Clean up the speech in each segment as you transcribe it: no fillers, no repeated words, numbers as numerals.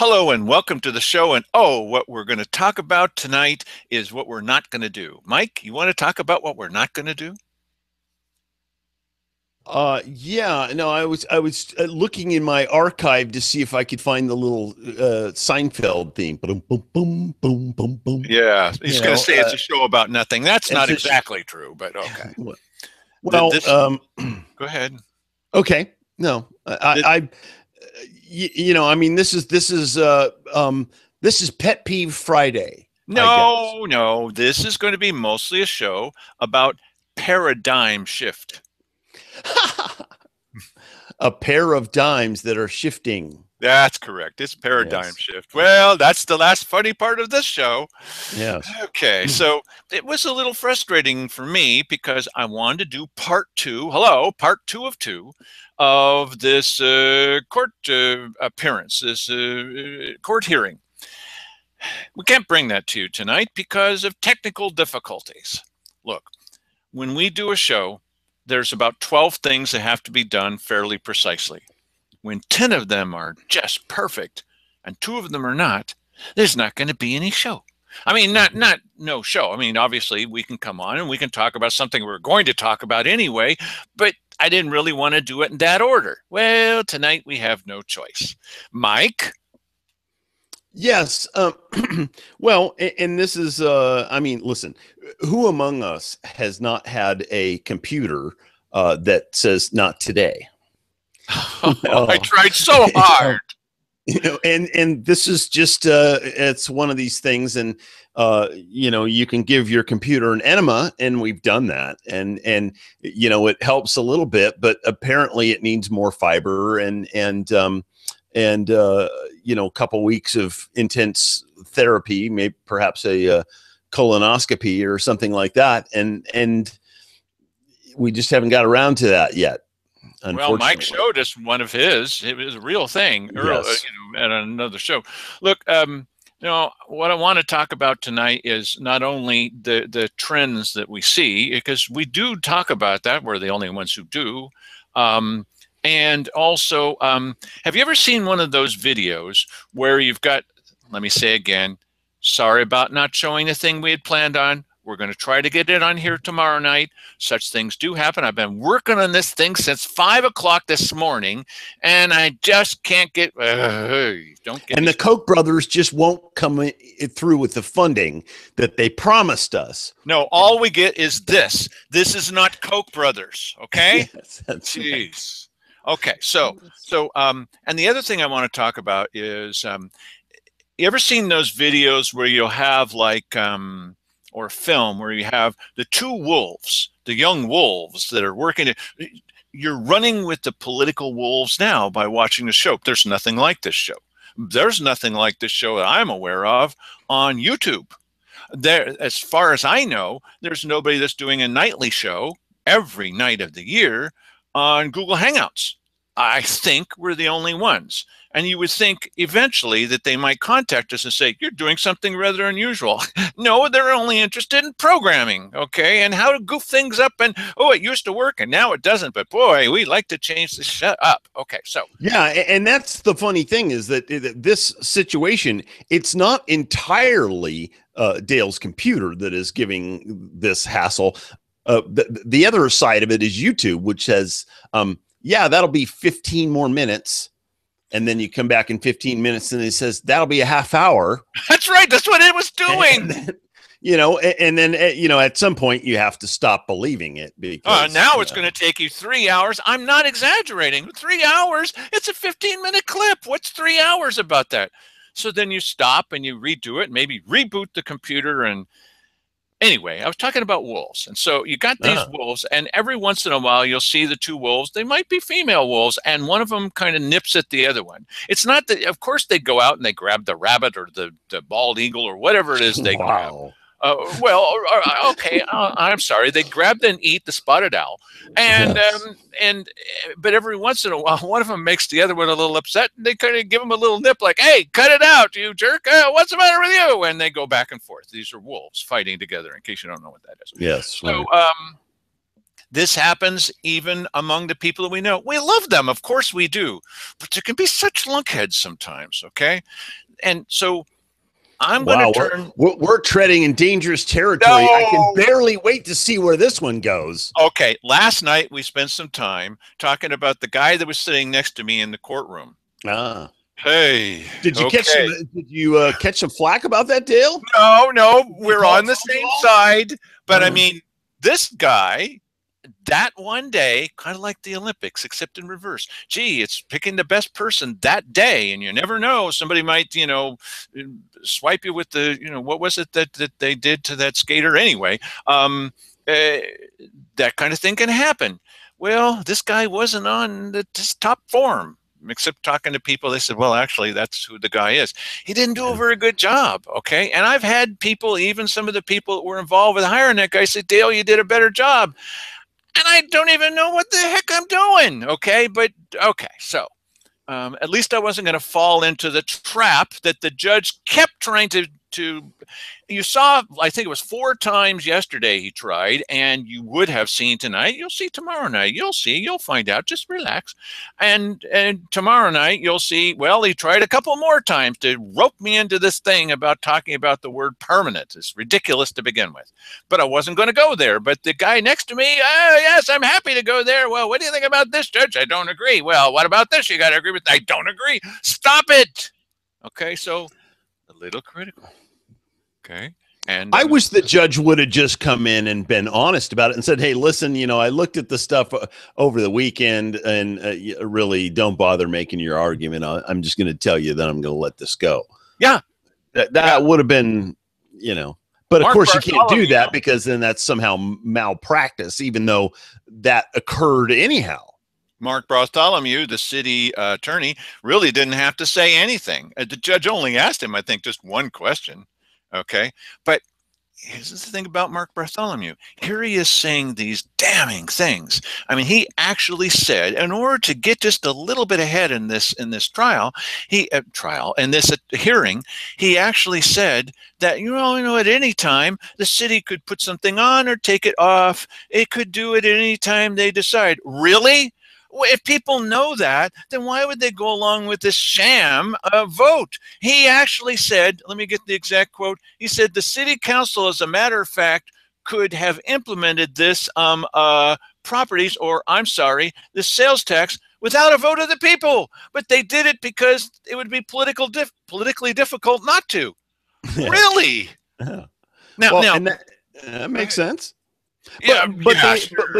Hello and welcome to the show. And what we're going to talk about tonight is what we're not going to do. Mike, you want to talk about what we're not going to do? Yeah, no, I was looking in my archive to see if I could find the little Seinfeld theme. Boom, boom, boom, boom, boom, boom. Yeah, You he's going to know, say it's a show about nothing. That's not it's a exactly true, but okay. well, This, go ahead. okay, no, I mean, this is Pet Peeve Friday, I guess. No, no, this is going to be mostly a show about paradigm shift. A pair of dimes that are shifting. That's correct. It's paradigm Yes, shift. Well, that's the last funny part of this show. yes. Okay, so it was a little frustrating for me because I wanted to do part two. Hello, part two of two of this court appearance, this court hearing. We can't bring that to you tonight because of technical difficulties. Look, when we do a show, there's about 12 things that have to be done fairly precisely. When 10 of them are just perfect and 2 of them are not, there's not going to be any show. I mean, not no show. I mean, obviously we can come on and we can talk about something we're going to talk about anyway, but I didn't really want to do it in that order. Well, tonight we have no choice. Mike? Yes. Well, and this is, I mean, listen, who among us has not had a computer that says not today? I tried so hard. And this is just, it's one of these things. And, you can give your computer an enema, and we've done that. And, it helps a little bit, but apparently it needs more fiber and a couple weeks of intense therapy, maybe perhaps a colonoscopy or something like that, and we just haven't got around to that yet. Well, Mike Unfortunately, showed us one of his. It was a real thing earlier, yes, at another show. Look, what I want to talk about tonight is not only the trends that we see, because we do talk about that. We're the only ones who do. And also, have you ever seen one of those videos where you've got, let me say again, sorry about not showing the thing we had planned on. We're going to try to get it on here tomorrow night. Such things do happen. I've been working on this thing since 5 o'clock this morning, and I just can't get, don't get and me the started. Koch brothers just won't come through with the funding that they promised us. No, all we get is this. This is not Koch brothers, okay? Yes, that's right. Jeez. Okay, and the other thing I want to talk about is, you ever seen those videos where you'll have like, or film where you have the two wolves, the young wolves that are working? You're running with the political wolves now by watching the show. There's nothing like this show. There's nothing like this show that I'm aware of on YouTube. There, as far as I know, there's nobody that's doing a nightly show every night of the year on Google Hangouts. I think we're the only ones. And you would think eventually that they might contact us and say, you're doing something rather unusual. No, they're only interested in programming, okay, and how to goof things up. And, oh, it used to work and now it doesn't. But, boy, we like to change the shut up. Okay, so. Yeah, and that's the funny thing is that this situation, it's not entirely Dale's computer that is giving this hassle. The other side of it is YouTube, which says, yeah, that'll be 15 more minutes. And then you come back in 15 minutes and it says, that'll be a half hour. That's right. That's what it was doing. And then, at some point you have to stop believing it because now it's going to take you 3 hours. I'm not exaggerating. 3 hours. It's a 15-minute clip. What's 3 hours about that? So then you stop and you redo it, maybe reboot the computer. And anyway, I was talking about wolves. And so you got these wolves, and every once in a while you'll see the two wolves. They might be female wolves, and one of them kind of nips at the other one. It's not that, of course, they go out and they grab the rabbit or the bald eagle or whatever it is they grab. Okay, I'm sorry. They grab and eat the spotted owl, and but every once in a while, one of them makes the other one a little upset, and they kind of give him a little nip, like, "Hey, cut it out, you jerk! What's the matter with you?" And they go back and forth. These are wolves fighting together. In case you don't know what that is. Yes. So This happens even among the people that we know. We love them, of course we do, but there can be such lunkheads sometimes, okay? And so I'm going to Wow, turn. we're treading in dangerous territory. I can No. barely wait to see where this one goes. Okay, last night we spent some time talking about the guy that was sitting next to me in the courtroom. Ah, Hey, did you catch some? okay. Did you catch some flack about that, Dale? No, Did you we're call on it the phone same call? side. But I Uh, mean, this guy, that one day, kind of like the Olympics, except in reverse. Gee, it's picking the best person that day, and you never know. Somebody might, swipe you with the, what was it that they did to that skater anyway? Uh, that kind of thing can happen. Well, this guy wasn't on his top form. Except talking to people, they said, well, actually, that's who the guy is. He didn't do a very good job, okay? And I've had people, even some of the people that were involved with hiring that guy, say, Dale, you did a better job. And I don't even know what the heck I'm doing, okay? But, okay, so at least I wasn't going to fall into the trap that the judge kept trying to you saw, I think it was 4 times yesterday he tried, and you would have seen tonight. You'll see tomorrow night. You'll see. You'll find out. Just relax. And tomorrow night you'll see, well, he tried a couple more times to rope me into this thing about talking about the word permanent. It's ridiculous to begin with. But I wasn't going to go there. But the guy next to me, yes, I'm happy to go there. Well, what do you think about this, Judge? I don't agree. Well, what about this? You got to agree with. I don't agree. Stop it. Okay, so a little critical. Okay. And I wish the judge would have just come in and been honest about it and said, hey, listen, I looked at the stuff over the weekend and really don't bother making your argument. I'm just going to tell you that I'm going to let this go. yeah, That would have been, but of Mark course you can't do Bartholomew. that because then that's somehow malpractice, even though that occurred anyhow. Mark Bartholomew, the city attorney, really didn't have to say anything. The judge only asked him, I think, just one question. Okay. But here's the thing about Mark Bartholomew. Here he is saying these damning things. I mean, he actually said, in order to get just a little bit ahead in this trial, in this hearing, he actually said that at any time the city could put something on or take it off. It could do it at any time they decide. Really? If people know that, then why would they go along with this sham vote? He actually said, let me get the exact quote. He said, the city council, as a matter of fact, could have implemented this properties, or I'm sorry, the sales tax without a vote of the people. But they did it because it would be politically difficult not to. Yeah. Really? Yeah. Now, and that makes sense. Yeah, But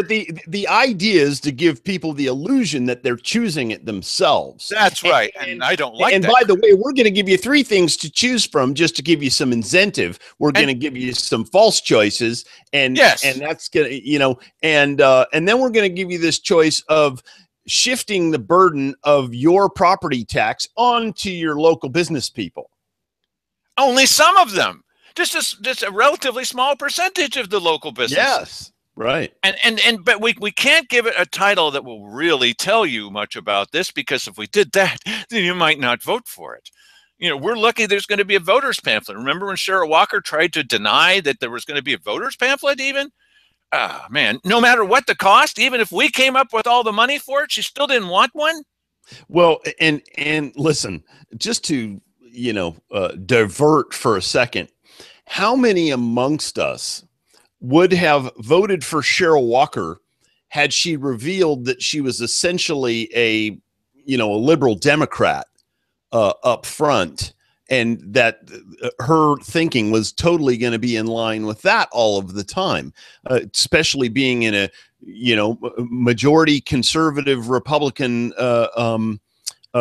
the idea is to give people the illusion that they're choosing it themselves. That's right, and I don't like and that. by the way, we're going to give you 3 things to choose from just to give you some incentive. We're going to give you some false choices, and yes, and that's going to and then we're going to give you this choice of shifting the burden of your property tax onto your local business people. Only some of them. Just a relatively small percentage of the local business. Yes, right. But we can't give it a title that will really tell you much about this, because if we did that, then you might not vote for it. We're lucky there's going to be a voters pamphlet. Remember when Cheryl Walker tried to deny that there was going to be a voters pamphlet even? Ah, man, no matter what the cost, even if we came up with all the money for it, she still didn't want one. Well, and listen, just to, divert for a second, how many amongst us would have voted for Cheryl Walker had she revealed that she was essentially a liberal Democrat up front, and that her thinking was totally going to be in line with that all of the time, especially being in a majority conservative Republican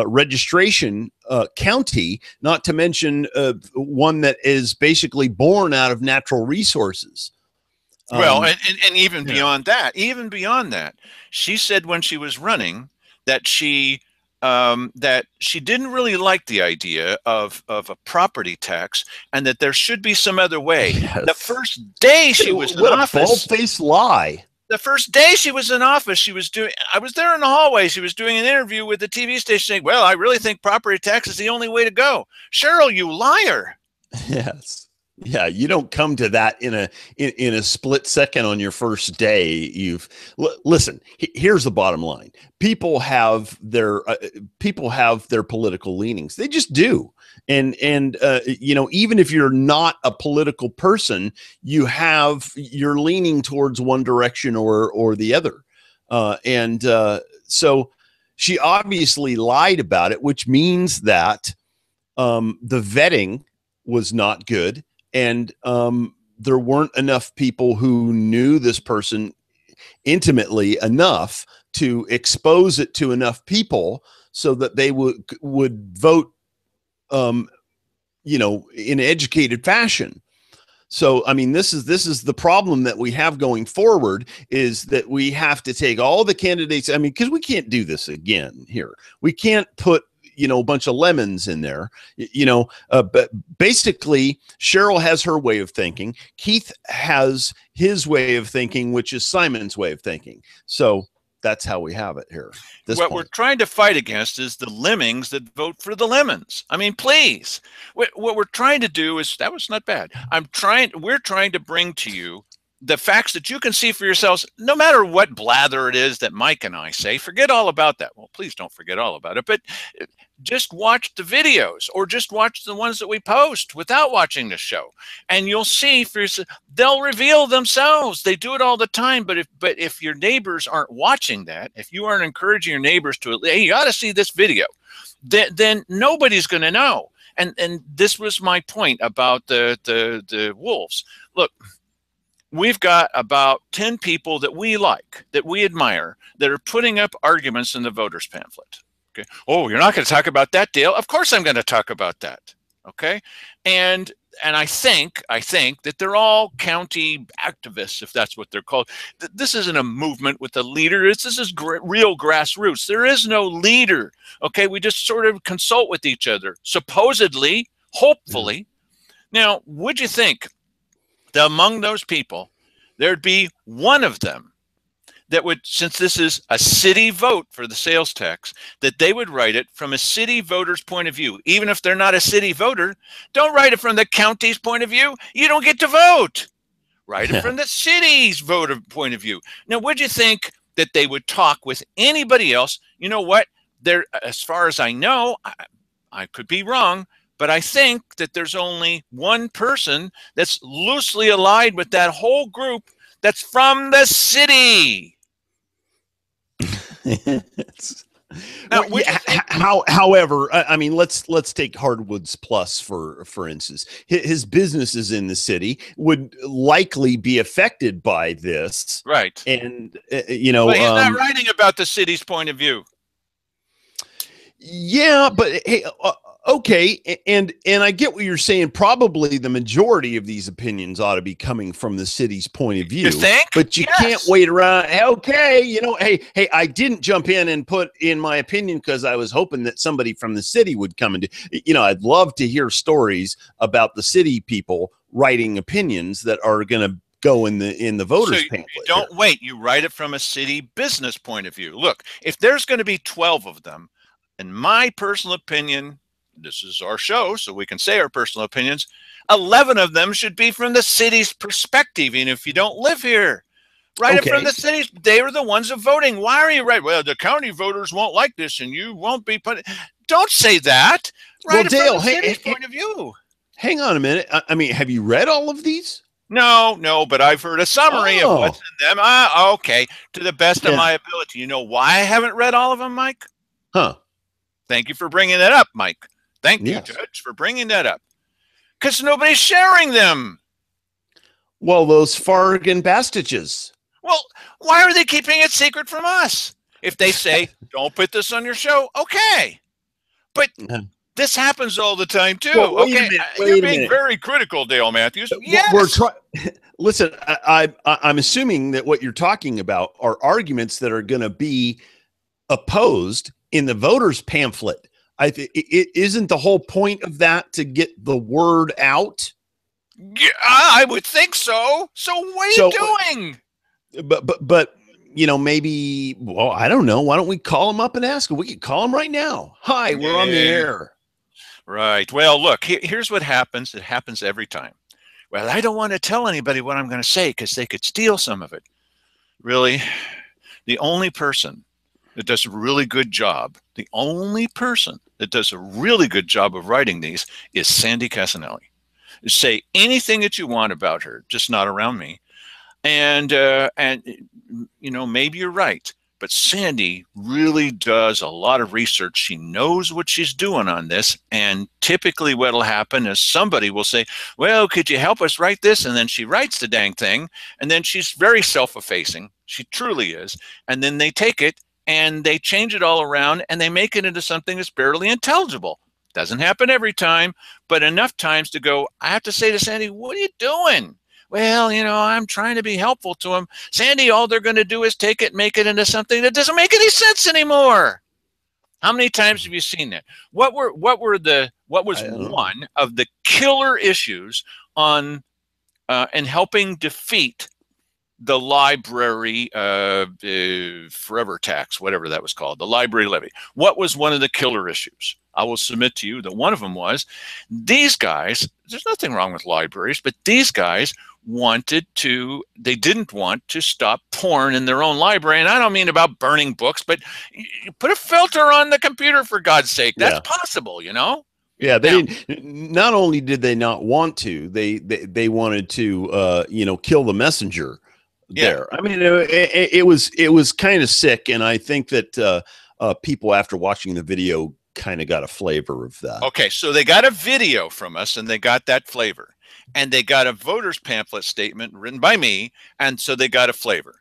registration county, not to mention one that is basically born out of natural resources. Well, and even beyond that, she said when she was running that she didn't really like the idea of a property tax, and that there should be some other way. Yes. The first day she was in office, bald-faced lie. The first day she was in office, I was there in the hallway. She was doing an interview with the TV station saying, well, I really think property tax is the only way to go. Cheryl, you liar. Yes. Yeah, you don't come to that in a split second on your first day. Listen. Here's the bottom line: people have their political leanings. They just do, and you know, even if you're not a political person, you're leaning towards one direction or the other, and so she obviously lied about it, which means that the vetting was not good, and there weren't enough people who knew this person intimately enough to expose it to enough people so that they would vote, um, you know, in educated fashion. So, I mean, this is the problem that we have going forward, is that we have to take all the candidates. I mean, because we can't do this again here. We can't put, you know, a bunch of lemons in there, you know, but basically Cheryl has her way of thinking. Keith has his way of thinking, which is Simon's way of thinking. So that's how we have it here. What we're trying to fight against is the lemmings that vote for the lemons. I mean, please. What we're trying to do is, that was not bad. We're trying to bring to you the facts that you can see for yourselves, no matter what blather it is that Mike and I say. Forget all about that. Well, please don't forget all about it, but just watch the videos, or just watch the ones that we post without watching the show, and you'll see for yourself. They'll reveal themselves. They do it all the time. But if your neighbors aren't watching that, if you aren't encouraging your neighbors to, hey, you got to see this video, then nobody's going to know. And this was my point about the wolves. Look, we've got about 10 people that we like, that we admire, that are putting up arguments in the voters pamphlet. Okay. Oh, you're not going to talk about that, Dale? Of course I'm going to talk about that. Okay. And I think that they're all county activists, if that's what they're called. This isn't a movement with a leader. This is real grassroots. There is no leader. Okay. We just sort of consult with each other, supposedly, hopefully. Now, would you think that among those people, there'd be one of them that would, since this is a city vote for the sales tax, that they would write it from a city voter's point of view? Even if they're not a city voter, don't write it from the county's point of view. You don't get to vote. Write it from the city's voter point of view. Now, would you think that they would talk with anybody else? You know what? There, as far as I know, I could be wrong, but I think that there's only one person that's loosely allied with that whole group that's from the city. Now, however, I mean, let's take Hardwoods Plus for instance. His businesses in the city would likely be affected by this, right? And you know, but he's not writing about the city's point of view. Yeah, but hey, okay, and I get what you're saying. Probably the majority of these opinions ought to be coming from the city's point of view. You think? But you can't wait around. Okay, you know, hey, I didn't jump in and put in my opinion because I was hoping that somebody from the city would come and do. You know, I'd love to hear stories about the city people writing opinions that are going to go in the voters' pamphlet. You don't wait. You write it from a city business point of view. Look, if there's going to be 12 of them, in my personal opinion, this is our show, so we can say our personal opinions, 11 of them should be from the city's perspective. And if you don't live here, write it from the city's. They are the ones of voting. Why are you right? Well, the county voters won't like this, and you won't be put. Don't say that. Write it from the city's point of view. Hang on a minute. I mean, have you read all of these? No, but I've heard a summary of what's in them. Okay, to the best of my ability. You know why I haven't read all of them, Mike? Huh. Thank you for bringing that up, Mike. Thank you, Judge, for bringing that up. Because nobody's sharing them. Well, those Fargan bastages. Well, why are they keeping it secret from us? If they say, don't put this on your show, okay. But this happens all the time, too. Well, okay, you're being very critical, Dale Matthews. Yes. Listen, I'm assuming that what you're talking about are arguments that are going to be opposed in the voters' pamphlet. It isn't the whole point of that to get the word out? Yeah, I would think so. So what are you doing? But you know, maybe, well, I don't know. Why don't we call him up and ask him? We could call him right now. Hi, we're on the air. Right. Well, look, here's what happens. It happens every time. Well, I don't want to tell anybody what I'm going to say because they could steal some of it. Really? The only person that does a really good job, the only person that does a really good job of writing these is Sandy Casanelli. Say anything that you want about her, just not around me. And you know, maybe you're right, but Sandy really does a lot of research. She knows what she's doing on this, and typically what'll happen is somebody will say, well, could you help us write this? And then she writes the dang thing, and then she's very self-effacing. She truly is. And then they take it and they change it all around and they make it into something that's barely intelligible. Doesn't happen every time, but enough times to go, I have to say to Sandy, what are you doing? Well, you know, I'm trying to be helpful to him. Sandy, all they're going to do is take it, make it into something that doesn't make any sense anymore. How many times have you seen that? What was one of the killer issues on in helping defeat the library forever tax, whatever that was called, the library levy? What was one of the killer issues? I will submit to you that one of them was these guys, there's nothing wrong with libraries, but these guys they didn't want to stop porn in their own library. And I don't mean about burning books, but you put a filter on the computer, for God's sake. That's possible, you know? Yeah, they didn't. Not only did they not want to, they wanted to, you know, kill the messenger there. I mean, it was kind of sick, and I think that people after watching the video kind of got a flavor of that. Okay, so they got a video from us, and they got that flavor, and they got a voter's pamphlet statement written by me, and so they got a flavor.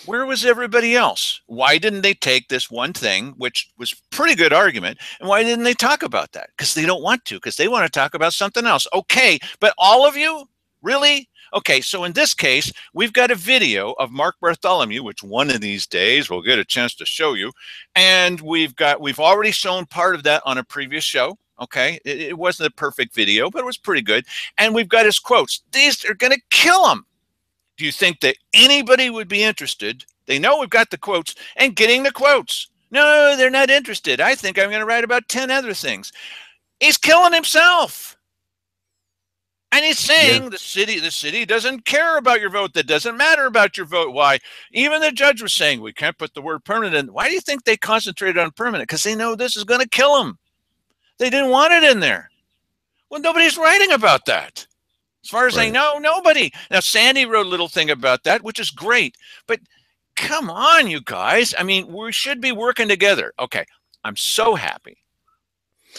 Where was everybody else? Why didn't they take this one thing, which was pretty good argument, and why didn't they talk about that? Because they don't want to, because they want to talk about something else. Okay, but all of you? Really? Okay, so in this case, we've got a video of Mark Bartholomew, which one of these days we'll get a chance to show you, and we've already shown part of that on a previous show. Okay, it wasn't a perfect video, but it was pretty good, and we've got his quotes. These are going to kill him. Do you think that anybody would be interested? They know we've got the quotes and getting the quotes. No, they're not interested. I think I'm going to write about 10 other things. He's killing himself. And he's saying the city doesn't care about your vote. That doesn't matter about your vote. Why? Even the judge was saying we can't put the word permanent in. Why do you think they concentrated on permanent? Because they know this is going to kill them. They didn't want it in there. Well, nobody's writing about that. As far as I know, nobody. Now, Sandy wrote a little thing about that, which is great. But come on, you guys. I mean, we should be working together. Okay, I'm so happy.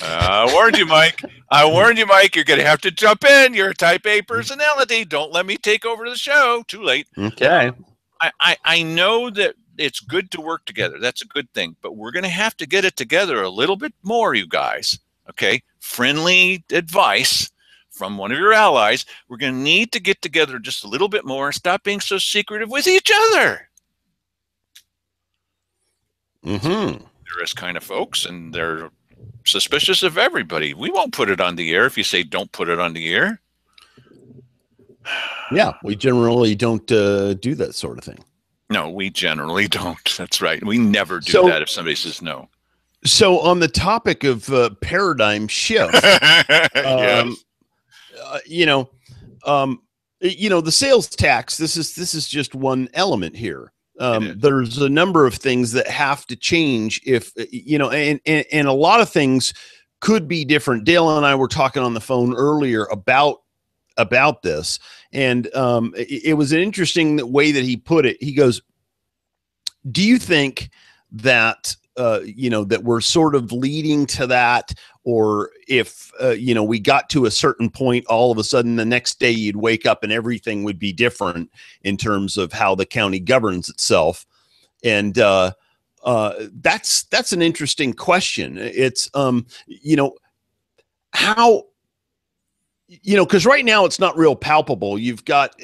I warned you, Mike. I warned you, Mike. You're going to have to jump in. You're a type A personality. Don't let me take over the show. Too late. Okay. I know that it's good to work together. That's a good thing. But we're going to have to get it together a little bit more, you guys. Okay? Friendly advice from one of your allies. We're going to need to get together just a little bit more and stop being so secretive with each other. Mm-hmm. They're this kind of folks, and they're suspicious of everybody. We won't put it on the air if you say don't put it on the air. Yeah, we generally don't do that sort of thing. No, we generally don't. That's right. We never do that if somebody says no. So on the topic of paradigm shift, yes. The sales tax, this is just one element here. There's a number of things that have to change if, and a lot of things could be different. Dale and I were talking on the phone earlier about this. And it was an interesting way that he put it. He goes, do you think that, that we're sort of leading to that, or if, we got to a certain point, all of a sudden the next day you'd wake up and everything would be different in terms of how the county governs itself. And that's an interesting question. It's, how, because right now it's not real palpable. You've got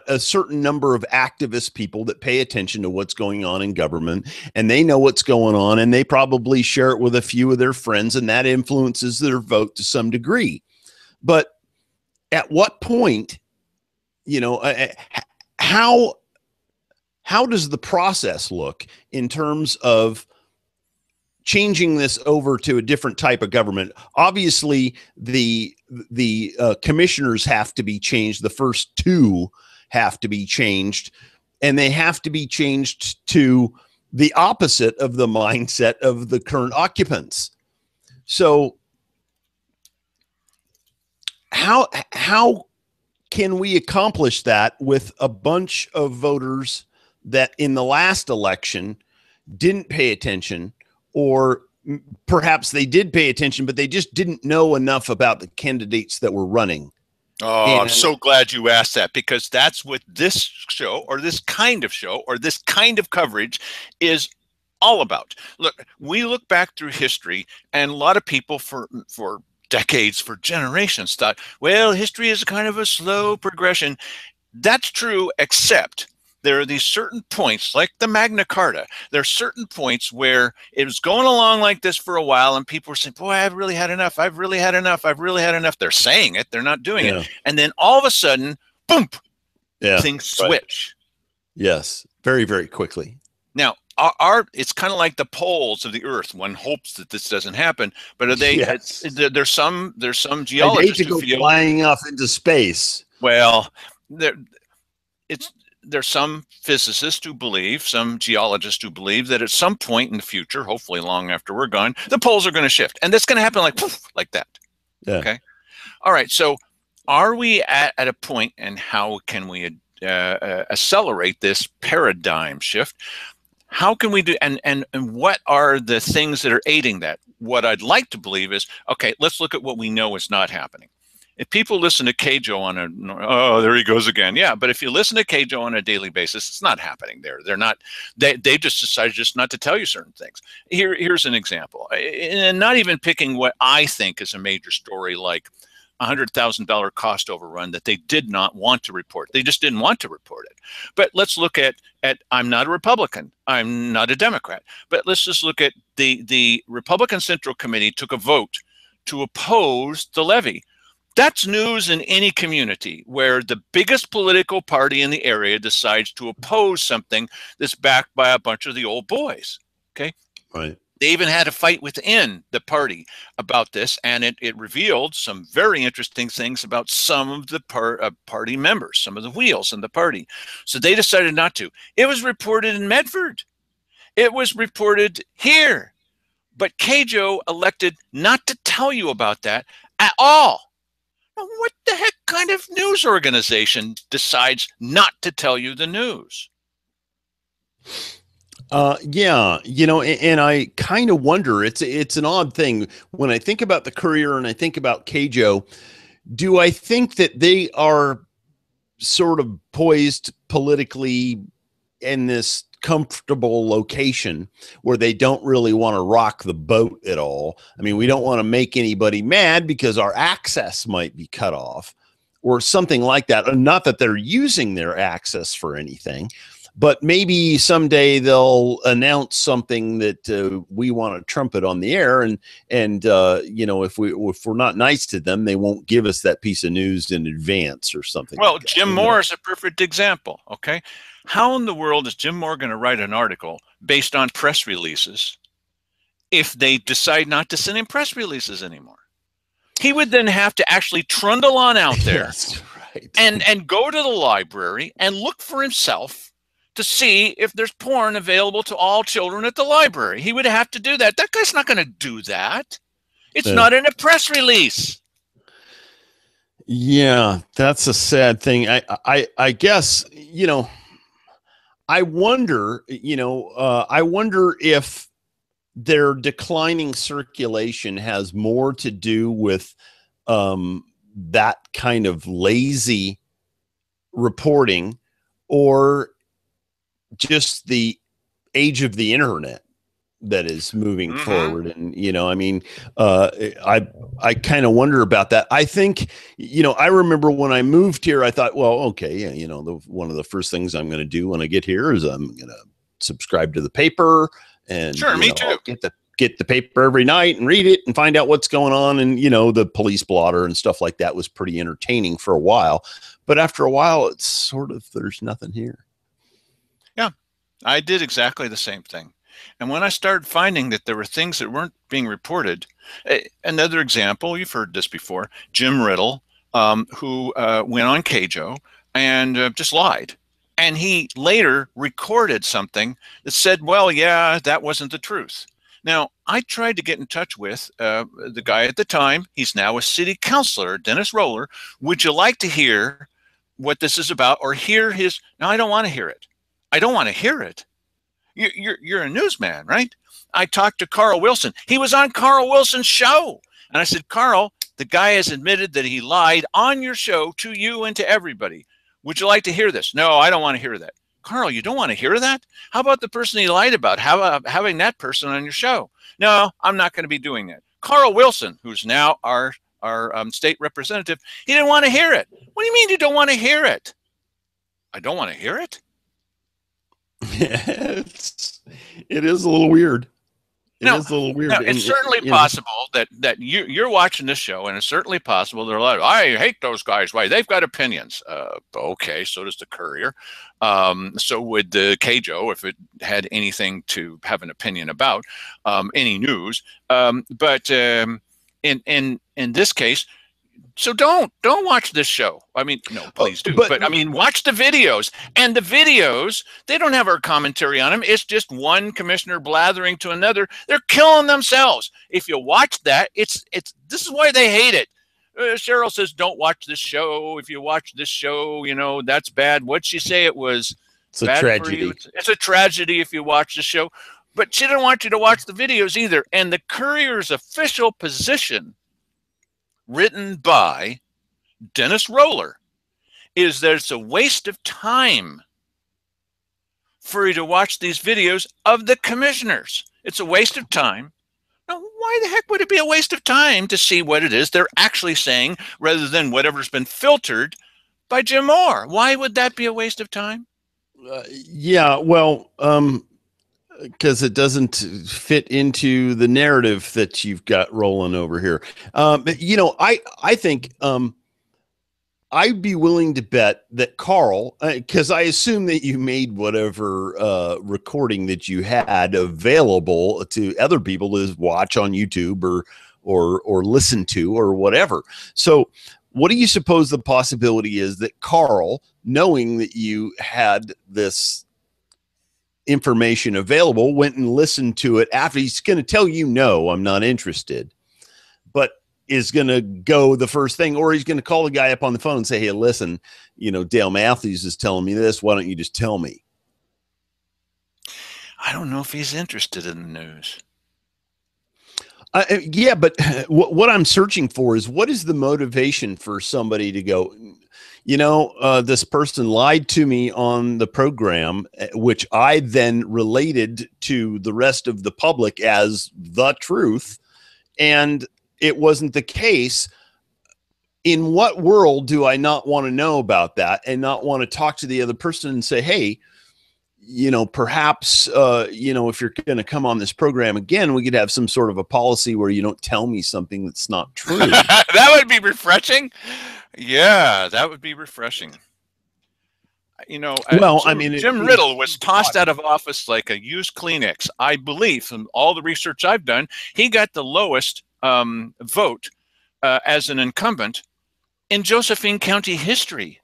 a certain number of activist people that pay attention to what's going on in government, and they know what's going on, and they probably share it with a few of their friends, and that influences their vote to some degree. But at what point, how does the process look in terms of changing this over to a different type of government. Obviously, the commissioners have to be changed. The first two have to be changed, and they have to be changed to the opposite of the mindset of the current occupants. So how can we accomplish that with a bunch of voters that in the last election didn't pay attention, or perhaps they did pay attention, but they just didn't know enough about the candidates that were running? Oh, I'm so glad you asked that, because that's what this show, or this kind of show, or this kind of coverage is all about. Look, we look back through history, and a lot of people for decades, for generations, thought, well, history is kind of a slow progression. That's true, except there are these certain points, like the Magna Carta. There are certain points where it was going along like this for a while, and people were saying, boy, I've really had enough. I've really had enough. I've really had enough. They're saying it. They're not doing it. And then all of a sudden, boom, things switch. Yes, very, very quickly. Now, it's kind of like the poles of the Earth. One hopes that this doesn't happen, but are they? Yes. There's some geologists who feel flying off into space. Well, there's some physicists who believe, some geologists who believe that at some point in the future, hopefully long after we're gone, the poles are going to shift, and that's going to happen like poof, like that. Yeah. Okay. All right. So, are we at a point, and how can we accelerate this paradigm shift? How can we do, and what are the things that are aiding that? What I'd like to believe is, okay, let's look at what we know is not happening. If people listen to Kjo on there he goes again. Yeah, but if you listen to Kjo on a daily basis, it's not happening there. They just decided just not to tell you certain things. Here's an example. And not even picking what I think is a major story, like $100,000 cost overrun that they did not want to report. They just didn't want to report it. But let's look at I'm not a Republican. I'm not a Democrat. But let's just look at the Republican Central Committee took a vote to oppose the levy. That's news in any community where the biggest political party in the area decides to oppose something that's backed by a bunch of the old boys. Okay. Right. They even had a fight within the party about this, and it revealed some very interesting things about some of the party members, some of the wheels in the party. So they decided not to. It was reported in Medford. It was reported here. But Kjo elected not to tell you about that at all. Now, what the heck kind of news organization decides not to tell you the news? Yeah, and I kind of wonder, it's an odd thing when I think about the Courier and I think about Kjo. Do I think that they are sort of poised politically in this comfortable location where they don't really want to rock the boat at all? I mean, we don't want to make anybody mad because our access might be cut off or something like that. Not that they're using their access for anything, but maybe someday they'll announce something that we want to trumpet on the air, and if we're not nice to them, they won't give us that piece of news in advance or something. Well, like that. Jim Moore is a perfect example. Okay, how in the world is Jim Moore going to write an article based on press releases if they decide not to send him press releases anymore? He would then have to actually trundle on out there That's right. and go to the library and look for himself to see if there's porn available to all children at the library. He would have to do that. That guy's not going to do that. It's not in a press release. Yeah, that's a sad thing. I guess, I wonder if their declining circulation has more to do with that kind of lazy reporting, or just the age of the internet that is moving forward. And, I kind of wonder about that. I think, I remember when I moved here, I thought, well, okay, one of the first things I'm going to do when I get here is I'm going to subscribe to the paper, and sure, me too. Get the paper every night and read it and find out what's going on. And, the police blotter and stuff like that was pretty entertaining for a while. But after a while, it's sort of, there's nothing here. Yeah, I did exactly the same thing. And when I started finding that there were things that weren't being reported, another example, you've heard this before, Jim Riddle, who went on KJO and just lied. And he later recorded something that said, well, yeah, that wasn't the truth. Now, I tried to get in touch with the guy at the time. He's now a city councilor, Dennis Roller. Would you like to hear what this is about or hear his? No, I don't want to hear it. I don't want to hear it. You're a newsman, right? I talked to Carl Wilson. He was on Carl Wilson's show. And I said, Carl, the guy has admitted that he lied on your show to you and to everybody. Would you like to hear this? No, I don't want to hear that. Carl, you don't want to hear that? How about the person he lied about? How about having that person on your show? No, I'm not going to be doing that. Carl Wilson, who's now our state representative, he didn't want to hear it. What do you mean you don't want to hear it? I don't want to hear it? It is a little weird. It No, is a little weird. no, it's certainly possible that you're watching this show, and it's certainly possible they're like, I hate those guys. Why? They've got opinions. Okay, so does the Courier. So would the KJO if it had anything to have an opinion about any news. But in this case, so don't watch this show. I mean, no, please do. But I mean, watch the videos. And the videos, they don't have our commentary on them. It's just one commissioner blathering to another. They're killing themselves. If you watch that, it's this is why they hate it. Cheryl says, don't watch this show. If you watch this show, you know, that's bad. What'd she say? It was it's a tragedy. It's a tragedy if you watch the show. But she didn't want you to watch the videos either. And the Courier's official position, written by Dennis Roller, is that it's a waste of time for you to watch these videos of the commissioners. It's a waste of time. Now, why the heck would it be a waste of time to see what it is they're actually saying rather than whatever's been filtered by Jim Moore? Why would that be a waste of time? Yeah, well, because it doesn't fit into the narrative that you've got rolling over here. You know, I think I'd be willing to bet that Carl, because I assume that you made whatever recording that you had available to other people to watch on YouTube or listen to or whatever. So what do you suppose the possibility is that Carl, knowing that you had this information available, went and listened to it after? He's going to tell you, no, I'm not interested, but is going to go the first thing, or he's going to call the guy up on the phone and say, hey, listen, you know, Dale Matthews is telling me this. Why don't you just tell me? I don't know if he's interested in the news. Yeah, but what I'm searching for is what is the motivation for somebody to go, you know, this person lied to me on the program, which I then related to the rest of the public as the truth, and it wasn't the case. In what world do I not want to know about that and not want to talk to the other person and say, hey, you know, perhaps, you know, if you're going to come on this program again, we could have some sort of a policy where you don't tell me something that's not true. That would be refreshing. Yeah, that would be refreshing. You know, well, I mean, Jim Riddle was tossed out of office like a used Kleenex. I believe, from all the research I've done, he got the lowest vote as an incumbent in Josephine County history.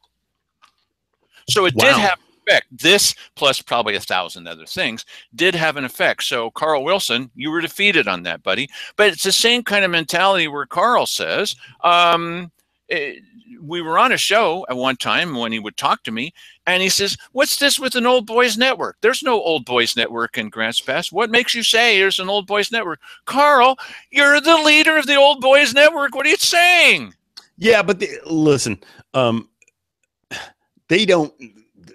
So it did have an effect. This, plus probably 1,000 other things, did have an effect. So Carl Wilson, you were defeated on that, buddy. But it's the same kind of mentality where Carl says, we were on a show at one time when he would talk to me, and he says, what's this with an old boys network? There's no old boys network in Grants Pass. What makes you say there's an old boys network? Carl, you're the leader of the old boys network. What are you saying? Yeah, but listen, they don't,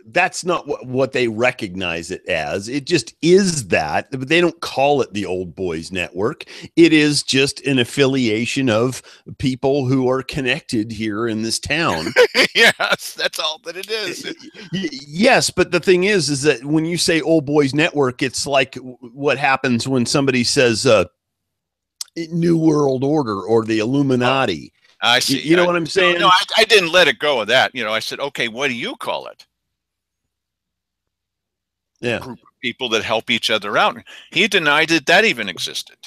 that's not what they recognize it as. It just is that, but they don't call it the Old Boys Network. It is just an affiliation of people who are connected here in this town. Yes, that's all that it is. Yes, but the thing is that when you say Old Boys Network, it's like what happens when somebody says New World Order or the Illuminati. I see. You know what I'm saying? No, I didn't let it go of that. You know, I said, okay, what do you call it? Yeah. Group of people that help each other out. He denied that that even existed.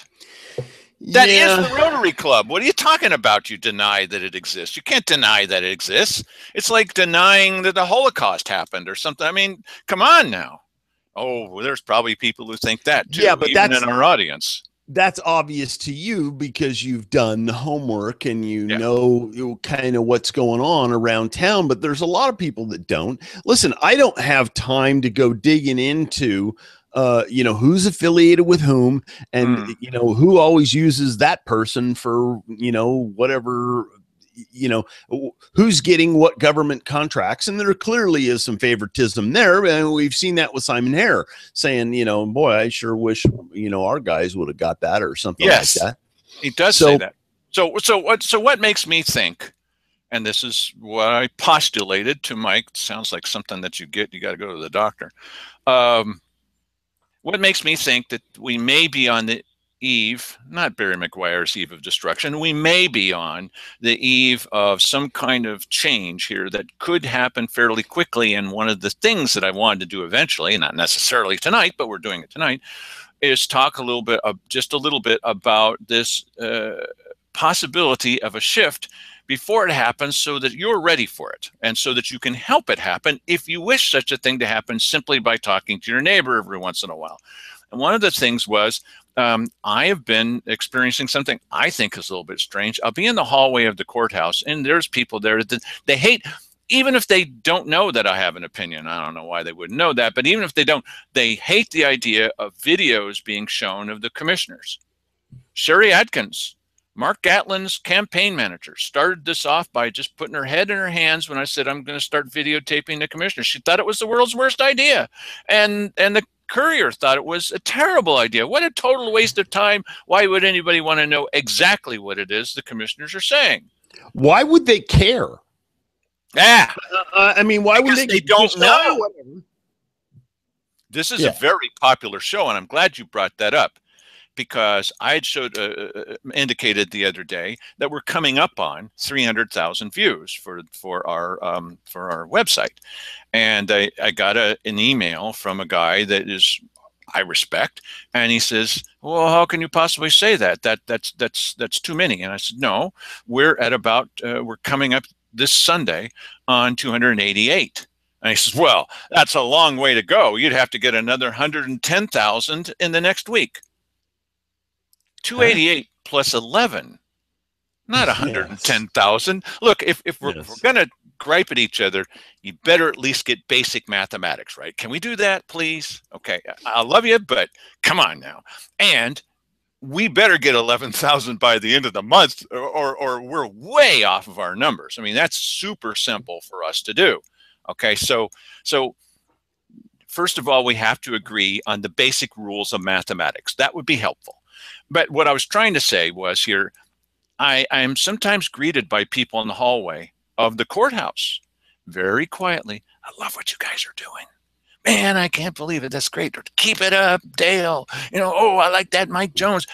That is Yeah. the Rotary Club. What are you talking about? You deny that it exists. You can't deny that it exists. It's like denying that the Holocaust happened or something. I mean, come on now. Oh, well, there's probably people who think that Yeah, too, but even in our audience. that's obvious to you because you've done the homework and Yeah. kind of what's going on around town, but there's a lot of people that don't. Listen, I don't have time to go digging into who's affiliated with whom, and Mm. who always uses that person for whatever, you know who's getting what government contracts, and there clearly is some favoritism there, and we've seen that with Simon Hare saying, boy, I sure wish our guys would have got that or something like Yes, that. he does say So that. So what makes me think, and this is what I postulated to Mike, sounds like something that you got to go to the doctor. Um, what makes me think that we may be on the eve, not Barry McGuire's eve of destruction, we may be on the eve of some kind of change here that could happen fairly quickly. And one of the things that I wanted to do eventually, not necessarily tonight, but we're doing it tonight, is talk a little bit, just a little bit about this possibility of a shift before it happens so that you're ready for it and so that you can help it happen if you wish such a thing to happen simply by talking to your neighbor every once in a while. And one of the things was I have been experiencing something I think is a little bit strange. I'll be in the hallway of the courthouse and there's people there that they hate, even if they don't know that I have an opinion. I don't know why they wouldn't know that, but even if they don't, they hate the idea of videos being shown of the commissioners. Sherry Adkins, Mark Gatlin's campaign manager, started this off by just putting her head in her hands when I said I'm going to start videotaping the commissioners. She thought it was the world's worst idea, and the Courier thought it was a terrible idea. What a total waste of time. Why would anybody want to know exactly what it is the commissioners are saying? why would they care? Yeah, I mean, why would because they they don't just know. whatever? This is a Yeah. very popular show, and I'm glad you brought that up because I had indicated the other day that we're coming up on 300,000 views for our website, and I got an email from a guy that I respect, and he says, "Well, how can you possibly say that? That's too many." And I said, "No, we're at about we're coming up this Sunday on 288." And he says, "Well, that's a long way to go. You'd have to get another 110,000 in the next week." Huh? 288 plus 11, not Yes. 110,000. Look, if we're Yes. going to gripe at each other, you better at least get basic mathematics, right? Can we do that, please? Okay, I love you, but come on now. And we better get 11,000 by the end of the month, or we're way off of our numbers. I mean, that's super simple for us to do. Okay, so first of all, we have to agree on the basic rules of mathematics. That would be helpful. But what I was trying to say was here, I am sometimes greeted by people in the hallway of the courthouse very quietly. "I love what you guys are doing. Man, I can't believe it. That's great. Keep it up, Dale. Oh, I like that Mike Jones."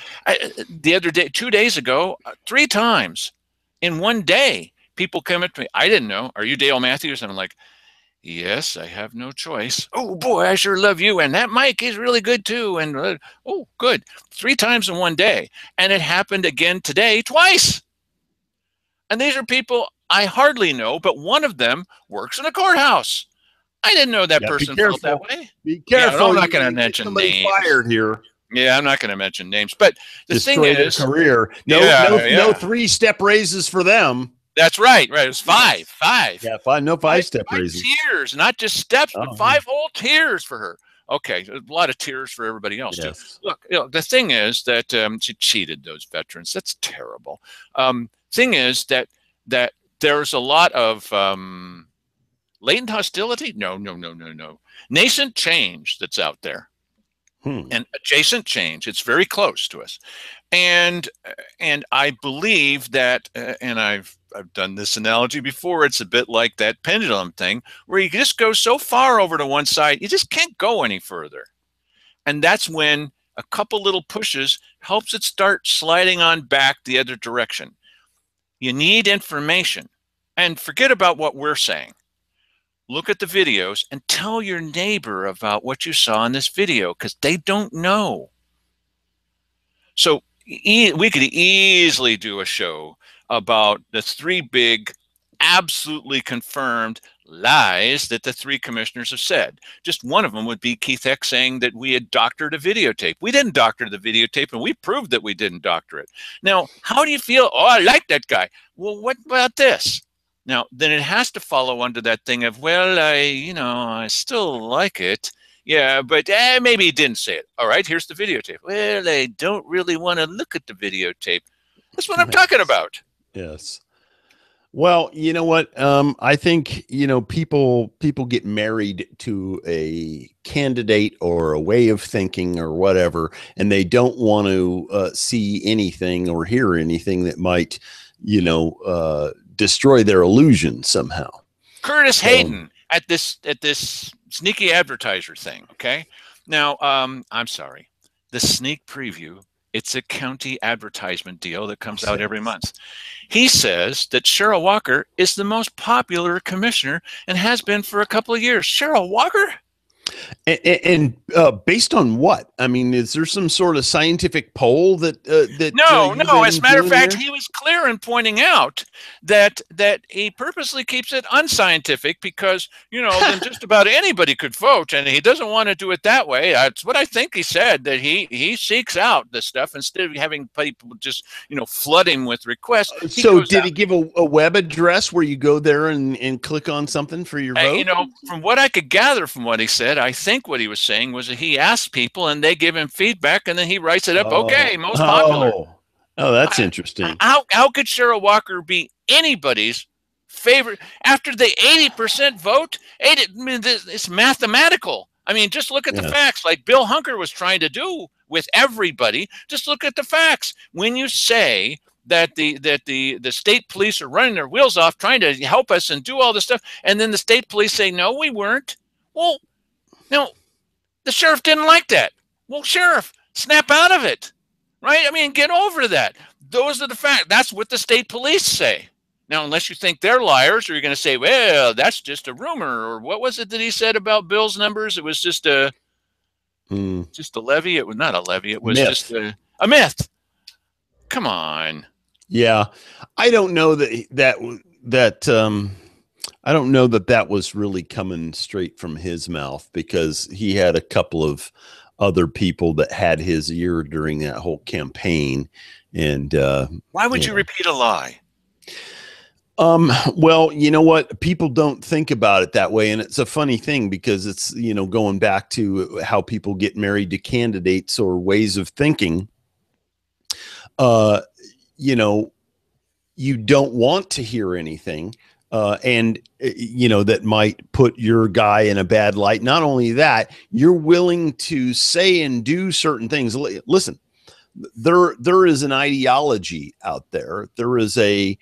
The other day, 2 days ago, 3 times in one day, people come up to me. "I didn't know. Are you Dale Matthews?" And I'm like, "Yes, I have no choice." "Oh boy, I sure love you. And that Mike is really good too." And oh, good. 3 times in one day. And it happened again today, twice. And these are people I hardly know, but one of them works in a courthouse. I didn't know that Yeah. Be person felt that careful. way. Be Yeah, but I'm careful. not You're going going to to get mention somebody names. fired here. Yeah, I'm not going to mention names. But the thing Destroy their is, career. No, yeah, no yeah, 3-step raises for them. that's right. Right. It was five, Yes. five. Yeah. No Five, 5-step five raises. tiers, not just steps, but Oh, 5 whole tiers for her. Okay, a lot of tears for everybody else too. yes. Look, the thing is that she cheated those veterans. That's terrible. Thing is that there's a lot of latent hostility. No, no, no, no, no. Nascent change that's out there, Hmm. and adjacent change. It's very close to us, and I believe that, and I've done this analogy before. It's a bit like that pendulum thing, where you just go so far over to one side, you just can't go any further, and that's when a couple little pushes helps it start sliding on back the other direction. You need information, and forget about what we're saying. look at the videos, and tell your neighbor about what you saw in this video, because they don't know. So we could easily do a show about the three big, absolutely confirmed lies that the three commissioners have said. Just one of them would be Keith Heck saying that we had doctored a videotape. We didn't doctor the videotape, and we proved that we didn't doctor it. Now, how do you feel? Oh, I like that guy. Well, what about this? Now, then it has to follow under that thing of, well, I still like it. Yeah, but maybe he didn't say it. All right, here's the videotape. Well, I don't really want to look at the videotape. That's what I'm talking about. Yes. Well, you know what? I think, people get married to a candidate or a way of thinking or whatever, and they don't want to see anything or hear anything that might, destroy their illusion somehow. Curtis Hayden at this sneaky advertiser thing. Okay. Now, I'm sorry. The sneak preview, it's a county advertisement deal that comes out every month. He says that Cheryl Walker is the most popular commissioner and has been for a couple of years. Cheryl Walker? And based on what? I mean, is there some sort of scientific poll that No. As a matter of fact, there? he was clear in pointing out that he purposely keeps it unscientific because then just about anybody could vote, and he doesn't want to do it that way. That's what I think he said, that he seeks out the stuff instead of having people just flood him with requests. So did he give a web address where you go there and click on something for your vote? From what I could gather from what he said, I think what he was saying was that he asks people and they give him feedback, and then he writes it up. Okay, most popular. Oh, that's interesting. How could Cheryl Walker be anybody's favorite after the 80% vote? It's mathematical. I mean, just look at the facts, like Bill Hunker was trying to do with everybody. Just look at the facts. When you say that the state police are running their wheels off trying to help us and do all this stuff, and then the state police say, no, we weren't. Well, no, the sheriff didn't like that. Well, sheriff, snap out of it, right? I mean, get over that. Those are the facts. That's what the state police say. Now, unless you think they're liars, or you're going to say, well, that's just a rumor, or what was it that he said about Bill's numbers? It was just a levy. It was not a levy. It was just a myth. Come on. Yeah, I don't know I don't know that was really coming straight from his mouth, because he had a couple of other people that had his ear during that whole campaign. And why would you repeat a lie? Well, you know what? People don't think about it that way. And it's a funny thing, because it's, going back to how people get married to candidates or ways of thinking. You don't want to hear anything. And that might put your guy in a bad light. Not only that, you're willing to say and do certain things. Listen, there is an ideology out there. There is there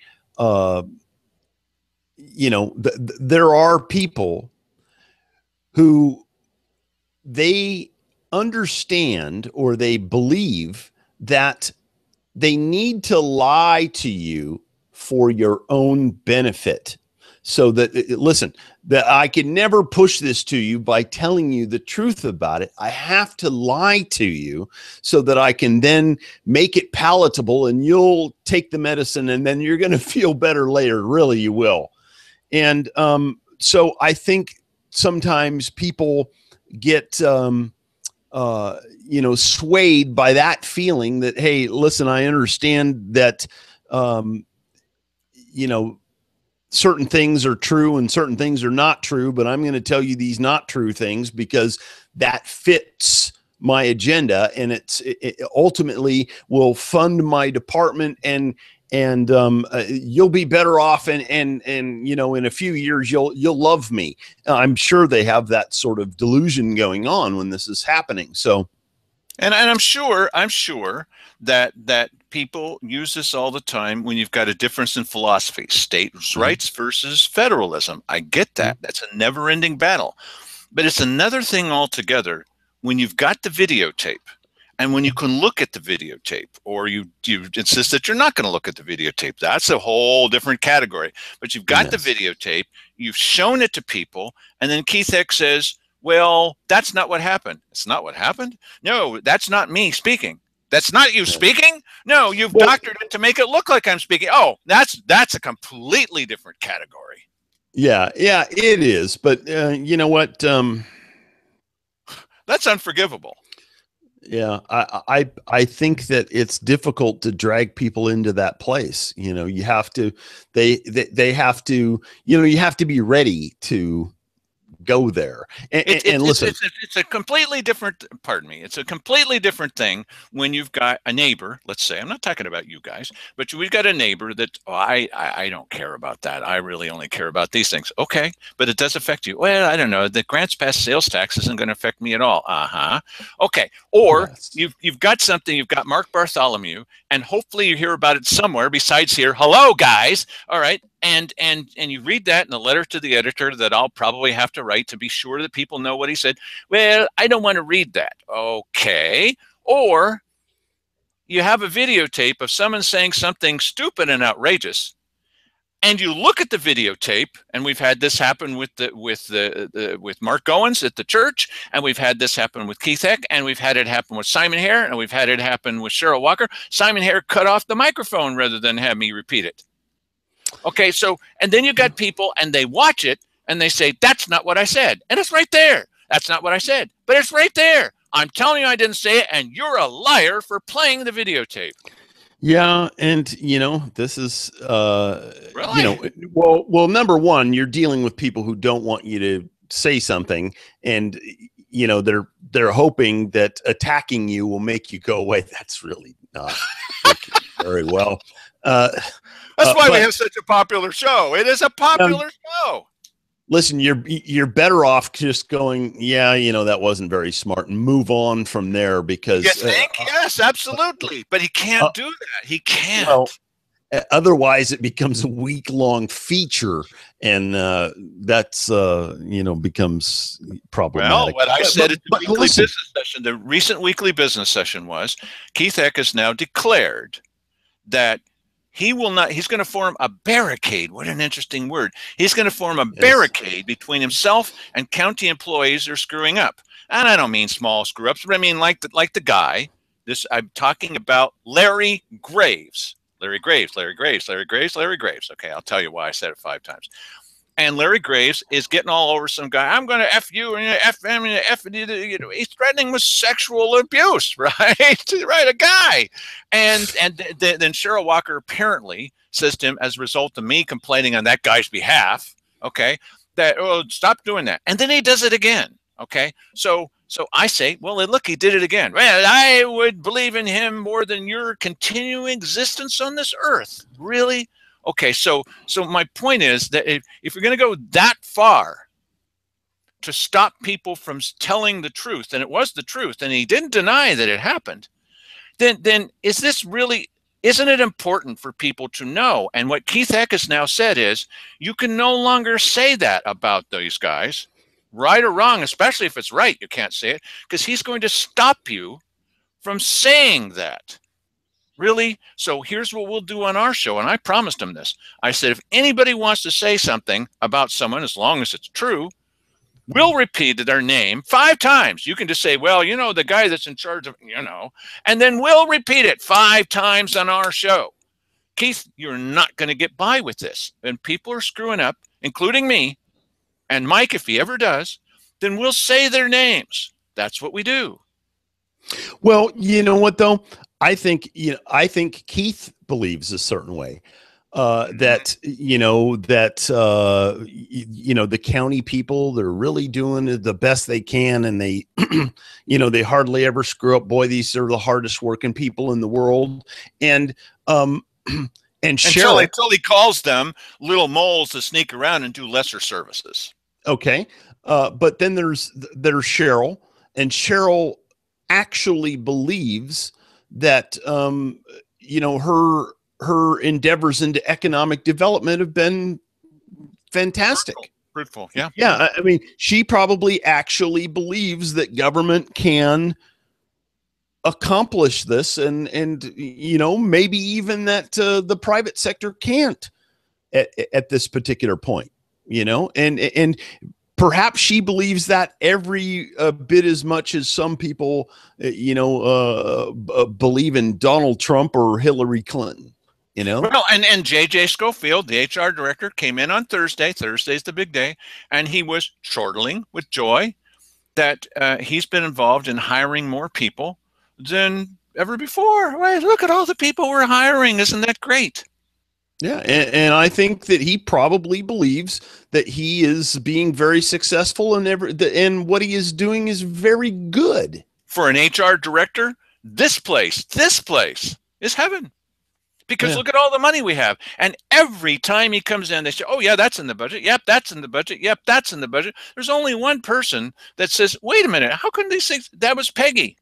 are people who they understand, or they believe that they need to lie to you for your own benefit. So that, listen, that I can never push this to you by telling you the truth about it. I have to lie to you so that I can then make it palatable, and you'll take the medicine, and then you're going to feel better later. Really, you will. And so I think sometimes people get swayed by that feeling that, hey, listen, I understand that certain things are true and certain things are not true, but I'm going to tell you these not true things because that fits my agenda, and it ultimately will fund my department, and you'll be better off, and in a few years you'll love me. I'm sure they have that sort of delusion going on when this is happening. So, and I'm sure that people use this all the time when you've got a difference in philosophy, states' rights versus federalism. I get that. That's a never-ending battle. But it's another thing altogether when you've got the videotape. And when you can look at the videotape, or you insist that you're not going to look at the videotape, that's a whole different category. But you've got the Yes. videotape, you've shown it to people, and then Keith X says, well, that's not what happened. It's not what happened? No, that's not me speaking. That's not you speaking? No, you've doctored it to make it look like I'm speaking. Oh, that's a completely different category. Yeah, it is. But you know what? That's unforgivable. Yeah, I think that it's difficult to drag people into that place. You know, you have to, they have to, you know, you have to be ready to go there. And listen, it's a completely different, pardon me, it's a completely different thing when you've got a neighbor, let's say, I'm not talking about you guys, but we've got a neighbor that, oh, I don't care about that. I really only care about these things. Okay, but it does affect you. Well, I don't know. The grants past sales tax isn't going to affect me at all. Uh-huh. Okay. Or yes. you've got something, you've got Mark Bartholomew, and hopefully you hear about it somewhere besides here. Hello, guys. All right. And you read that in a letter to the editor that I'll probably have to write to be sure that people know what he said. Well, I don't want to read that. Okay. Or you have a videotape of someone saying something stupid and outrageous, and you look at the videotape, and we've had this happen with Mark Owens at the church, and we've had this happen with Keith Eck, and we've had it happen with Simon Hare, and we've had it happen with Cheryl Walker. Simon Hare cut off the microphone rather than have me repeat it. Okay, so, and then you got people and they watch it and they say, that's not what I said. And it's right there. That's not what I said, but it's right there. I'm telling you I didn't say it, and you're a liar for playing the videotape. Yeah, and you know, this is Really? you know, well, number one, you're dealing with people who don't want you to say something, and you know, they're hoping that attacking you will make you go away. That's really not working very well. That's why we have such a popular show. It is a popular show. Listen, you're better off just going, yeah, you know, that wasn't very smart, and move on from there, because you think? Yes, absolutely. But he can't do that. He can't. Well, otherwise it becomes a week-long feature, and that's you know, becomes problematic. Well, what I said at the weekly business session, the recent weekly business session, was Keith Eck has now declared that he will not, he's going to form a barricade. What an interesting word. He's going to form a barricade between himself and county employees who are screwing up. And I don't mean small screw ups, but I mean like the guy. I'm talking about Larry Graves. Larry Graves. Okay, I'll tell you why I said it 5 times. And Larry Graves is getting all over some guy. I'm going to F you and F him and F you know, he's threatening with sexual abuse, right? Right, a guy. And then Cheryl Walker apparently says to him, as a result of me complaining on that guy's behalf, okay, that, oh, stop doing that. And then he does it again. Okay. So I say, well, look, he did it again. Well, I would believe in him more than your continuing existence on this earth. Really? Okay, so my point is that if you're going to go that far to stop people from telling the truth, and it was the truth, and he didn't deny that it happened, then is this really, isn't it important for people to know? And what Keith Eck has now said is, you can no longer say that about these guys, right or wrong, especially if it's right, you can't say it, because he's going to stop you from saying that. Really? So here's what we'll do on our show. And I promised him this. I said, if anybody wants to say something about someone, as long as it's true, we'll repeat their name 5 times. You can just say, well, you know, the guy that's in charge of, you know, and then we'll repeat it 5 times on our show. Keith, you're not going to get by with this. And people are screwing up, including me and Mike, if he ever does, then we'll say their names. That's what we do. Well, you know what, though? I think Keith believes a certain way, that, you know, the county people, they're really doing the best they can. And they, you know, they hardly ever screw up. Boy, these are the hardest working people in the world. And Cheryl, until he calls them little moles to sneak around and do lesser services. Okay. But then there's Cheryl, and Cheryl actually believes that, you know, her endeavors into economic development have been fantastic. Fruitful. Yeah. Yeah. I mean, she probably actually believes that government can accomplish this, and you know, maybe even that the private sector can't at this particular point, you know, and perhaps she believes that every bit as much as some people, believe in Donald Trump or Hillary Clinton, you know? Well, and J.J. Schofield, the HR director, came in on Thursday. Thursday's the big day. And he was chortling with joy that he's been involved in hiring more people than ever before. Right? Look at all the people we're hiring. Isn't that great? Yeah, and I think that he probably believes that he is being very successful, and what he is doing is very good. For an HR director, this place is heaven. Because Yeah. look at all the money we have. And every time he comes in, they say, oh, yeah, that's in the budget. Yep, that's in the budget. Yep, that's in the budget. There's only one person that says, wait a minute, how can these things? That was Peggy.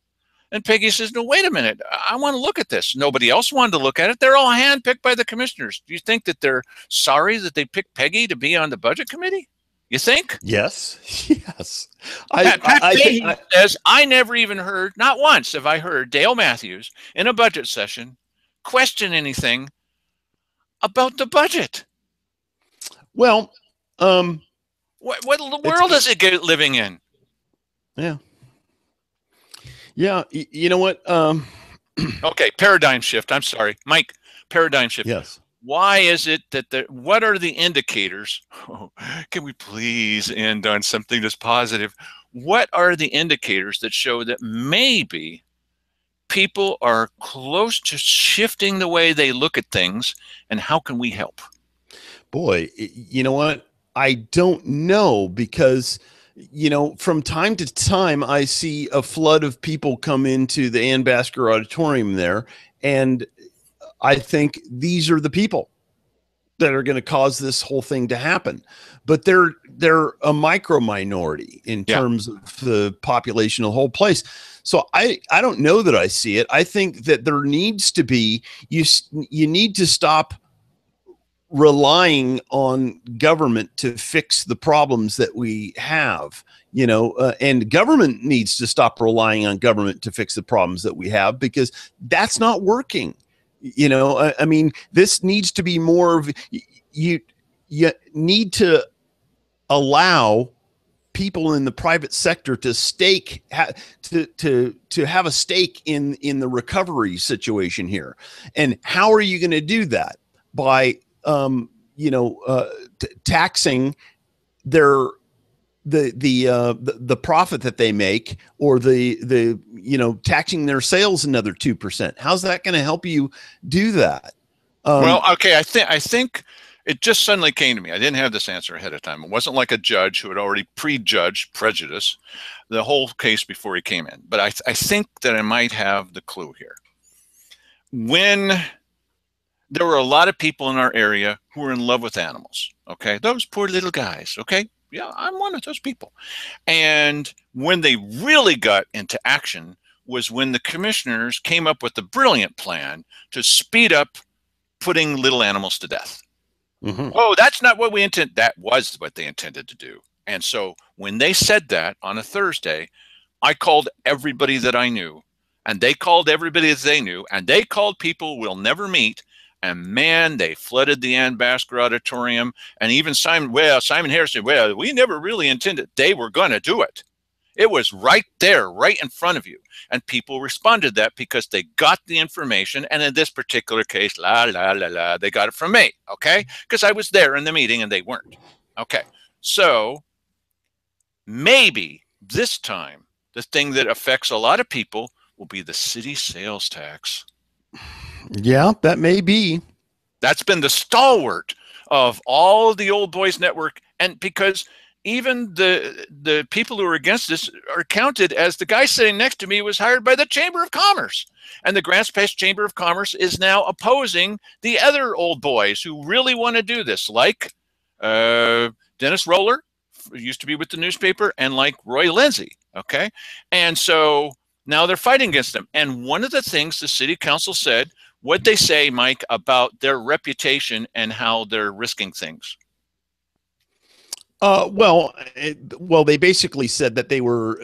And Peggy says, no, wait a minute. I want to look at this. Nobody else wanted to look at it. They're all handpicked by the commissioners. Do you think that they're sorry that they picked Peggy to be on the budget committee? You think? Yes. Yes. Pat says, I never even heard, not once have I heard Dale Matthews in a budget session question anything about the budget. Well, what world is it living in? Yeah. Yeah. You know what? Okay, paradigm shift. I'm sorry, Mike. Paradigm shift. Yes. Why is it that what are the indicators? Oh, can we please end on something that's positive? What are the indicators that show that maybe people are close to shifting the way they look at things, and how can we help? Boy, you know what? I don't know, because, you know, from time to time, I see a flood of people come into the Ann Basker Auditorium there, and I think these are the people that are going to cause this whole thing to happen. But they're a micro minority in terms of the population of the whole place. So I don't know that I see it. I think that there needs to be, you need to stop relying on government to fix the problems that we have, you know, and government needs to stop relying on government to fix the problems that we have, because that's not working. You know, I mean, this needs to be more of, you need to allow people in the private sector to to have a stake in the recovery situation here. And how are you going to do that? By taxing the profit that they make, or taxing their sales another 2%. How's that going to help you do that? Well, okay, I think it just suddenly came to me. I didn't have this answer ahead of time. It wasn't like a judge who had already prejudged prejudice the whole case before he came in. But I think that I might have the clue here. When there were a lot of people in our area who were in love with animals, okay? Those poor little guys, okay? Yeah, I'm one of those people. And when they really got into action was when the commissioners came up with the brilliant plan to speed up putting little animals to death. Mm-hmm. Oh, that's not what we intended. That was what they intended to do. And so when they said that on a Thursday, I called everybody that I knew, and they called everybody that they knew, and they called people we'll never meet. And man, they flooded the Ann Basker Auditorium. And even Simon Harris said, well, we never really intended. They were going to do it. It was right there, right in front of you. And people responded that because they got the information. And in this particular case, they got it from me, okay? Because I was there in the meeting and they weren't. Okay, so maybe this time, the thing that affects a lot of people will be the city sales tax. Yeah, that may be. That's been the stalwart of all of the old boys network. And because even the people who are against this are counted as the guy sitting next to me was hired by the Chamber of Commerce. And the Grants Pass Chamber of Commerce is now opposing the other old boys who really want to do this, like Dennis Roller, used to be with the newspaper, and like Roy Lindsay, okay? And so now they're fighting against them. And one of the things the city council said, what'd they say, Mike, about their reputation and how they're risking things? Well, they basically said that they were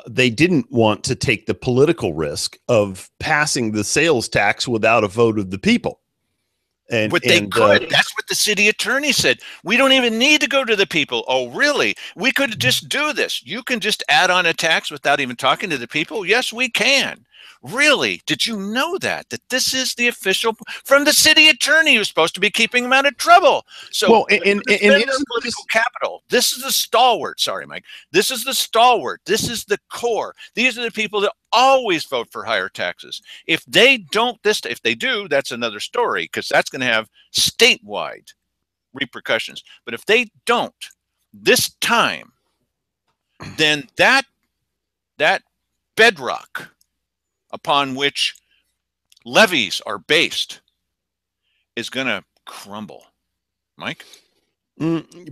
they didn't want to take the political risk of passing the sales tax without a vote of the people. But they could. That's what the city attorney said. We don't even need to go to the people. Oh, really? We could just do this. You can just add on a tax without even talking to the people? Yes, we can. Really? Did you know that? That this is the official from the city attorney who's supposed to be keeping them out of trouble. So, well, and political capital. This is the stalwart. Sorry, Mike. This is the stalwart. This is the core. These are the people that always vote for higher taxes. If they don't, if they do, that's another story, because that's going to have statewide repercussions. But if they don't this time, then that bedrock upon which levies are based is going to crumble. Mike?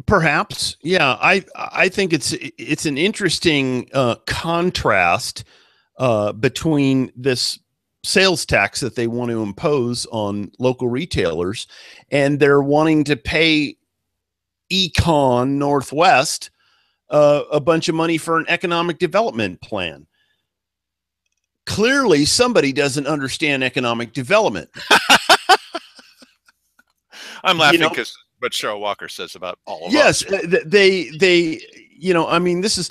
Perhaps, yeah. I think it's an interesting contrast between this sales tax that they want to impose on local retailers, and they're wanting to pay Econ Northwest a bunch of money for an economic development plan. Clearly, somebody doesn't understand economic development. I'm laughing because what Cheryl Walker says about all of us. Yes, they, I mean, this is,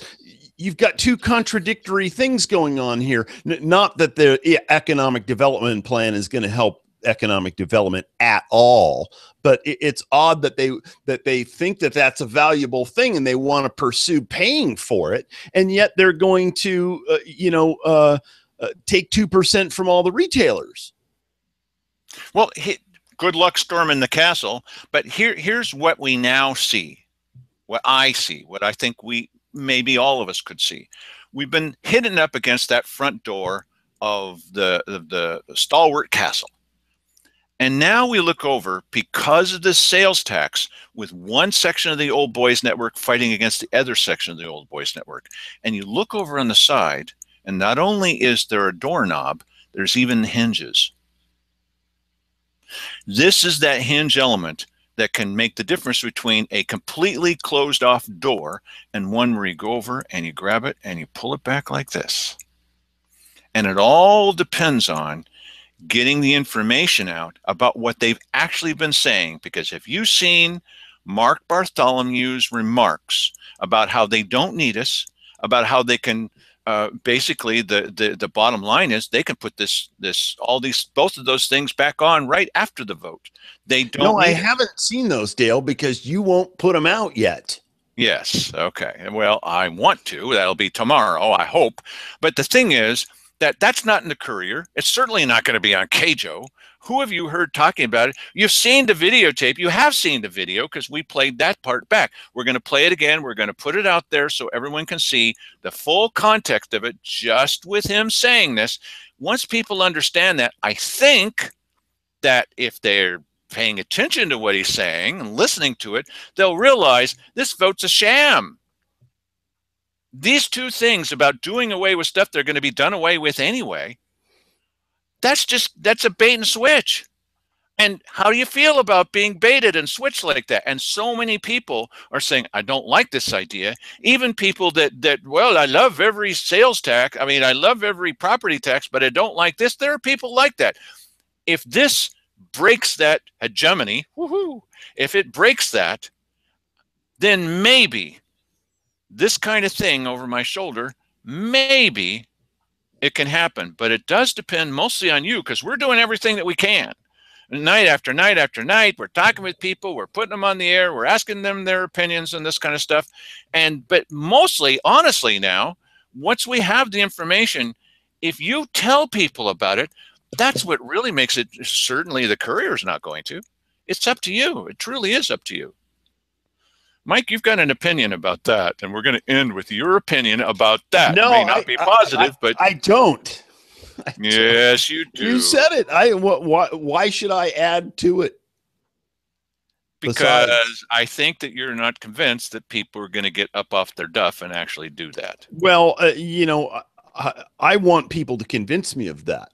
you've got two contradictory things going on here. Not that the economic development plan is going to help economic development at all, but it's odd that they think that that's a valuable thing and they want to pursue paying for it, and yet they're going to, take 2% from all the retailers. Well, good luck storming the castle. But here's what we now see, what I see, what I think maybe all of us could see. We've been hitting up against that front door of the stalwart castle. And now we look over, because of the sales tax, with one section of the old boys network fighting against the other section of the old boys network. And you look over on the side, and not only is there a doorknob, there's even hinges. This is that hinge element that can make the difference between a completely closed off door and one where you go over and you grab it and you pull it back like this. And it all depends on getting the information out about what they've actually been saying. Because have you seen Mark Bartholomew's remarks about how they don't need us, about how they can basically the bottom line is they can put both of those things back on right after the vote. They don't. No, I haven't seen those, Dale, because you won't put them out yet. Yes. Okay. Well, I want to. That'll be tomorrow, I hope. But the thing is that's not in the Courier. It's certainly not going to be on KJO. Who have you heard talking about it? You've seen the videotape. You have seen the video because we played that part back. We're going to play it again. We're going to put it out there so everyone can see the full context of it just with him saying this. Once people understand that, I think that if they're paying attention to what he's saying and listening to it, they'll realize this vote's a sham. These two things about doing away with stuff they're going to be done away with anyway, that's a bait and switch. And how do you feel about being baited and switched like that? And so many people are saying, I don't like this idea. Even people that well, I love every sales tax. I mean, I love every property tax, but I don't like this. There are people like that. If this breaks that hegemony, if it breaks that, then maybe this kind of thing over my shoulder, maybe it can happen. But it does depend mostly on you, because we're doing everything that we can. Night after night after night, we're talking with people, we're putting them on the air, we're asking them their opinions and this kind of stuff. But mostly, honestly now, once we have the information, if you tell people about it, that's what really makes it. Certainly the Courier's not going to. It's up to you. It truly is up to you. Mike, you've got an opinion about that, and we're going to end with your opinion about that. No, it may not be positive, but I don't. Yes, you do. You said it. Why should I add to it? Because I think that you're not convinced that people are going to get up off their duff and actually do that. Well, I want people to convince me of that.